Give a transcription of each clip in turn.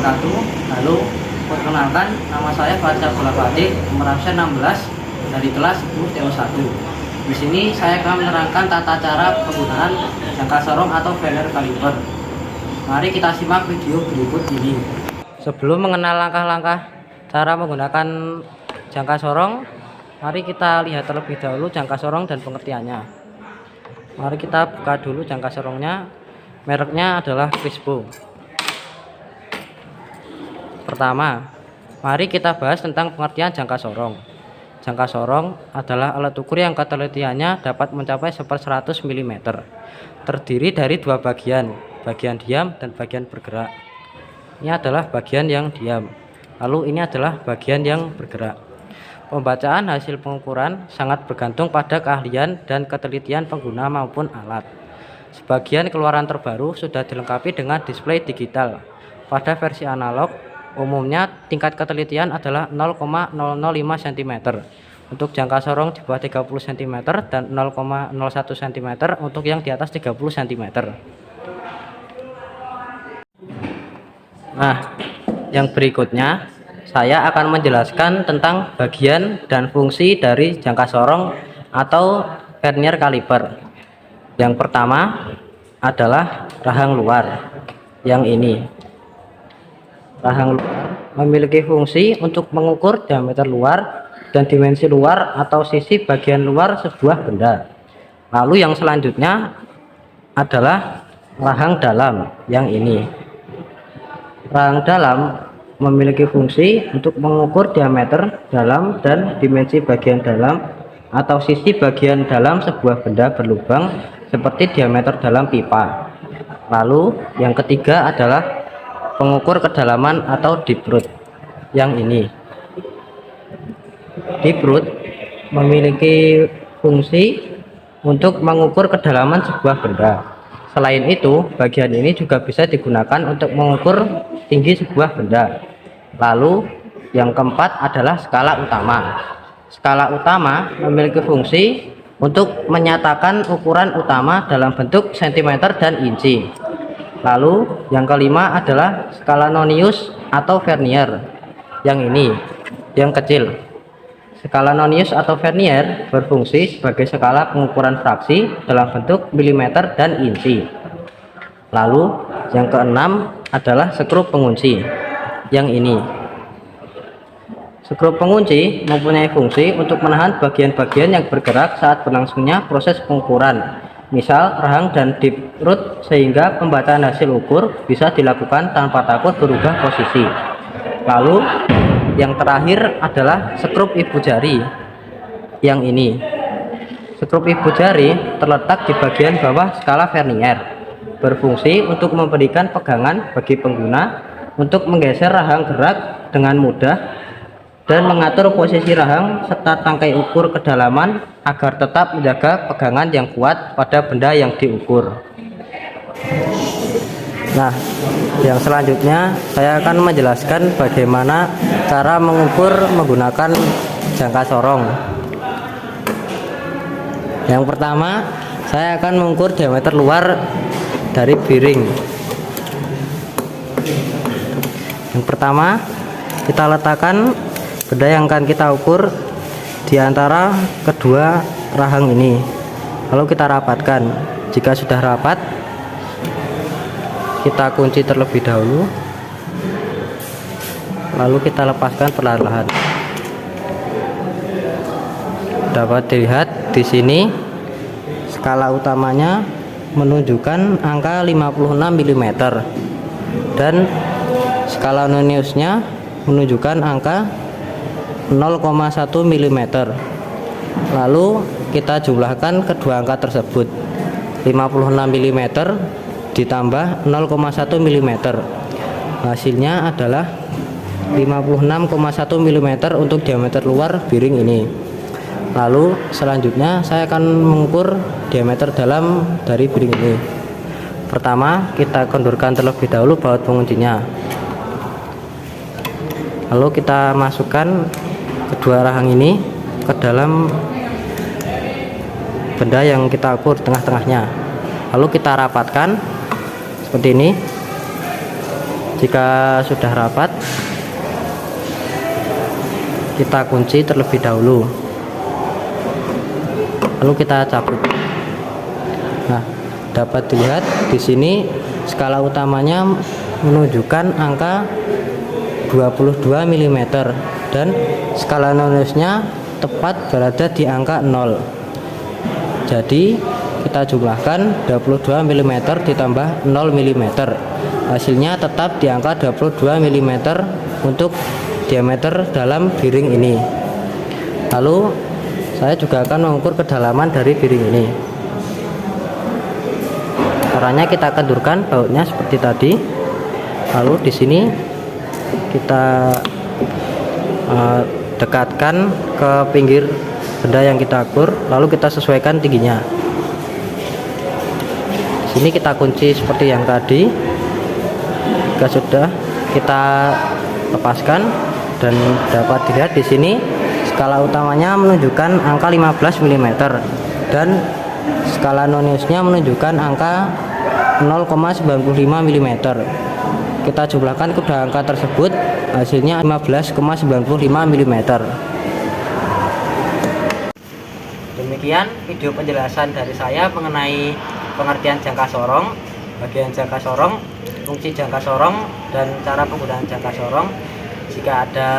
wabarakatuh. Halo, perkenalkan nama saya Fajar Fatih, nomor absen 16 dari kelas 10 TO1. Di sini saya akan menerangkan tata cara penggunaan jangka sorong atau Vernier kaliper. Mari kita simak video berikut ini. Sebelum mengenal langkah-langkah cara menggunakan jangka sorong, mari kita lihat terlebih dahulu jangka sorong dan pengertiannya. Mari kita buka dulu jangka sorongnya. Mereknya adalah Crispo. Pertama, mari kita bahas tentang pengertian jangka sorong. Jangka sorong adalah alat ukur yang ketelitiannya dapat mencapai 1/100 mm. Terdiri dari dua bagian diam dan bagian bergerak. Ini adalah bagian yang diam. Lalu ini adalah bagian yang bergerak. Pembacaan hasil pengukuran sangat bergantung pada keahlian dan ketelitian pengguna maupun alat. Sebagian keluaran terbaru sudah dilengkapi dengan display digital. Pada versi analog, umumnya tingkat ketelitian adalah 0,005 cm untuk jangka sorong di bawah 30 cm dan 0,01 cm untuk yang di atas 30 cm. Nah, yang berikutnya saya akan menjelaskan tentang bagian dan fungsi dari jangka sorong atau Vernier kaliper. Yang pertama adalah rahang luar. Yang ini, rahang luar memiliki fungsi untuk mengukur diameter luar dan dimensi luar atau sisi bagian luar sebuah benda. Lalu yang selanjutnya adalah rahang dalam. Yang ini, rahang dalam memiliki fungsi untuk mengukur diameter dalam dan dimensi bagian dalam atau sisi bagian dalam sebuah benda berlubang seperti diameter dalam pipa. Lalu yang ketiga adalah pengukur kedalaman atau deep root. Yang ini, deep root memiliki fungsi untuk mengukur kedalaman sebuah benda. Selain itu, bagian ini juga bisa digunakan untuk mengukur tinggi sebuah benda. Lalu yang keempat adalah skala utama. Skala utama memiliki fungsi untuk menyatakan ukuran utama dalam bentuk cm dan inci. Lalu yang kelima adalah skala Nonius atau Vernier. Yang ini, yang kecil. Skala Nonius atau Vernier berfungsi sebagai skala pengukuran fraksi dalam bentuk milimeter dan inci. Lalu yang keenam adalah skrup pengunci. Yang ini, skrup pengunci mempunyai fungsi untuk menahan bagian-bagian yang bergerak saat berlangsungnya proses pengukuran, misal rahang dan deep root, sehingga pembacaan hasil ukur bisa dilakukan tanpa takut berubah posisi. Lalu yang terakhir adalah skrup ibu jari. Yang ini, skrup ibu jari terletak di bagian bawah skala Vernier, berfungsi untuk memberikan pegangan bagi pengguna untuk menggeser rahang gerak dengan mudah dan mengatur posisi rahang serta tangkai ukur kedalaman agar tetap menjaga pegangan yang kuat pada benda yang diukur. Nah, yang selanjutnya saya akan menjelaskan bagaimana cara mengukur menggunakan jangka sorong. Yang pertama, saya akan mengukur diameter luar dari piring. Yang pertama, kita letakkan benda yang akan kita ukur di antara kedua rahang ini. Lalu kita rapatkan. Jika sudah rapat, kita kunci terlebih dahulu. Lalu kita lepaskan perlahan-lahan. Dapat dilihat di sini skala utamanya menunjukkan angka 56 mm dan skala Noniusnya menunjukkan angka 0,1 mm. Lalu kita jumlahkan kedua angka tersebut, 56 mm ditambah 0,1 mm. Hasilnya adalah 56,1 mm untuk diameter luar piring ini. Lalu selanjutnya saya akan mengukur diameter dalam dari piring ini. Pertama, kita kendorkan terlebih dahulu baut penguncinya. Lalu kita masukkan kedua rahang ini ke dalam benda yang kita ukur tengah-tengahnya. Lalu kita rapatkan seperti ini. Jika sudah rapat, kita kunci terlebih dahulu, lalu kita cabut. Nah, dapat dilihat di sini skala utamanya menunjukkan angka 22 mm dan skala nonusnya tepat berada di angka 0. Jadi kita jumlahkan 22 mm ditambah 0 mm, hasilnya tetap di angka 22 mm untuk diameter dalam biring ini. Lalu saya juga akan mengukur kedalaman dari biring ini. Caranya kita kendurkan bautnya seperti tadi. Lalu di sini kita dekatkan ke pinggir benda yang kita ukur, lalu kita sesuaikan tingginya. Di sini kita kunci seperti yang tadi. Jika sudah, kita lepaskan dan dapat dilihat di sini skala utamanya menunjukkan angka 15 mm dan skala nonusnya menunjukkan angka 0,95 mm. Kita jumlahkan kedua angka tersebut, hasilnya 15,95 mm. Demikian video penjelasan dari saya mengenai pengertian jangka sorong, bagian jangka sorong, fungsi jangka sorong, dan cara penggunaan jangka sorong. Jika ada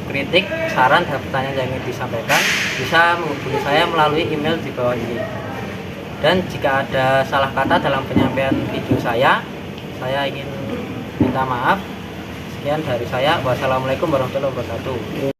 kritik, saran, dan pertanyaan yang ingin disampaikan, bisa menghubungi saya melalui email di bawah ini. Dan jika ada salah kata dalam penyampaian video saya ingin minta maaf. Sekian dari saya. Wassalamualaikum warahmatullahi wabarakatuh.